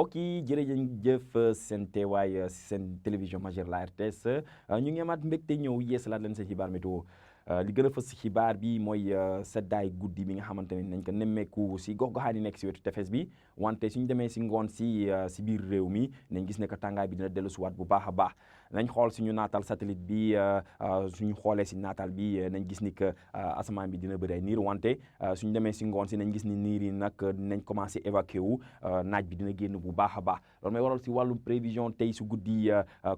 mbokk yi jërëjëf seen teewaay seen télévision majeure la RTS ñu ngi amaat mbégte ñëw yeesalaat leen seen xibaar météo li gën a fës si xibaar bi mooy seddaay guddi bi nga xamante ne nañ ko nemmeeku si gox-goxaan yi nekk si wetu tefes bi wante suñu demee si ngoon si biir réew mi nañ gis ne que tàngaay bi dina dellusiwaat bu baax a baax nañ xool suñu naatal satellite bi suñu xoolee si naatal bi nañ gis ni que asamaan bi dina bëri ay niir wante suñu demee si ngoon si nañ gis ni niir yi nag nañ commencé évacuer wu naaj bi dina génn bu baax a baax loolu may waral si wàllum prévision tey su guddi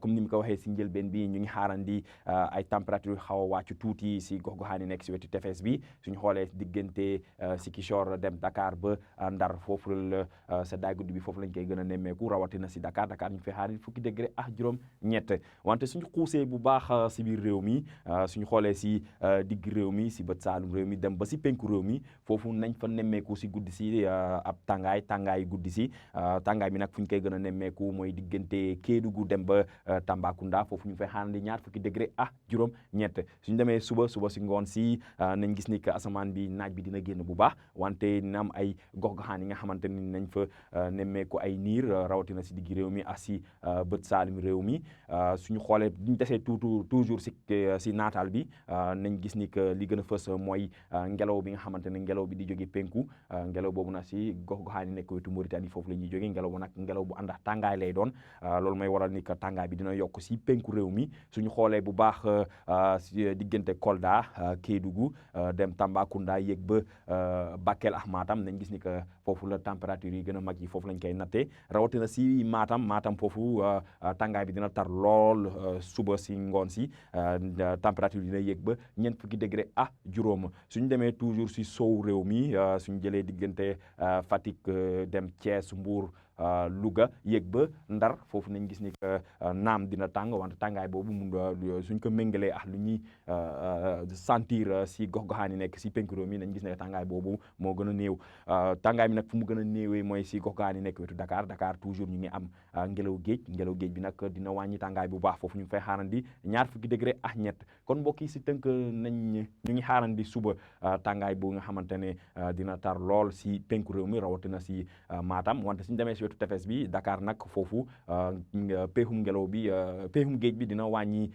comme ni mu ko waxee si njëlbeen bi ñu ngi xaarandi ay température xaw a wàcc tuuti si gox-goxaan yi nekk si wetu tefes bi suñu xoolee diggante Ziguinchor dem Dakar ba Ndar foofu la seddaay guddi bi foofu lañ koy gën a nemmeeku rawatina si Dakar ñu ngi fay xaarandi fukki degré ak juróom-ñett wante suñu xuusee bu baax si biir réew mi suñu xoolee si digg réew mi si bët saalum réew mi dem ba si penku réew mi foofu nañ fa nemmeeku si guddi si ab tàngaay guddi si tàngaay bi nag fu ñu koy gën a nemmeeku mooy diggante Kédougou dem ba Tambacounda foofu ñu fay xaarandi ñaar fukki degré ak juróom-ñett suñu demee suba si ngoon si nañ gis ni que asamaan bi naaj bi dina génn bu baax wante dina am ay gox-goxaan yi nga xamante ni nañ fa nemmeeku ay niir rawatina si digg réew mi ak si bët saalum réew mi suñu xoolee duñ desee toujours si naataal bi nañ gis ni que li gën a fës mooy ngelaw bi nga xamante ne ngelaw bi di jóge penku ngelaw boobu nag si gox-goxaan yi nekk wetu Mauritanie foofu la ñuy jóge ngelaw bu nag ngelaw bu ànd ak tàngaay lay doon loolu may waral ni que tàngaay bi dina yokk si penku réew mi suñu xoolee bu baax si diggante Kolda Kédougou dem Tambacounda yéeg ba Bakel ak Matam nañ gis ni que foofu la température yi gën a mag yi foofu lañ koy nattee rawatina si Matam foofu tàngaay bi dina tar lool suba si ngoon si température dina yéeg ba ñeent fukki degré ak juróom suñu demee toujours si sow réew mi suñu jëlee diggante Fatick dem Thiès Mbour Louga yéeg ba Ndar foofu nañ gis ni que naam dina tàng wante tàngaay boobu suñ ko méngalee ak lu ñuy sentir si gox-goxaan yi nekk si penku réew mi nañ gis ne tàngaay boobu moo gën a néew tàngaay bi nag fu mu gën a néewee mooy si gox-goxaan yi nekk wetu Dakar toujours ñu ngi am ngelaw géej bi nag dina wàññi tàngaay bu baax foofu ñu ngi fay xaarandi ñaar fukki degré ak ñett kon mbokk yi si tënk ñu ngi xaarandi suba tàngaay bu nga xamante ne dina tar lool si penku réew mi rawatina si Matam wante suñu demee si wetu tefes bi Dakar nag foofu peexum géej bi dina wàññi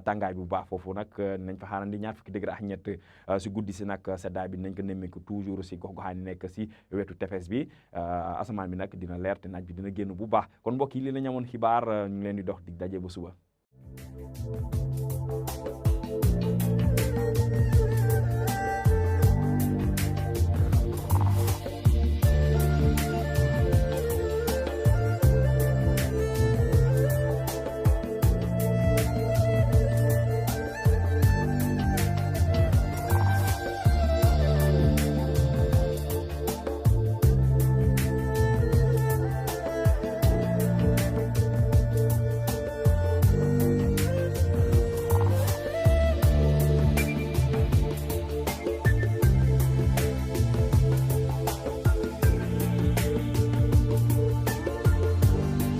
tàngaay bu baax foofu nag nañ fa xaarandi ñaar fukki degré ak ñett si guddi si nag seddaay bi nañ ko nemmeeku toujours si gox-goxaan yi nekk si wetu tefes bi asamaan bi nag dina leer te naaj bi dina génn bu baax kon mbokk yi li la ñu amoon xibaar ñu ngi leen di dox dig daje ba suba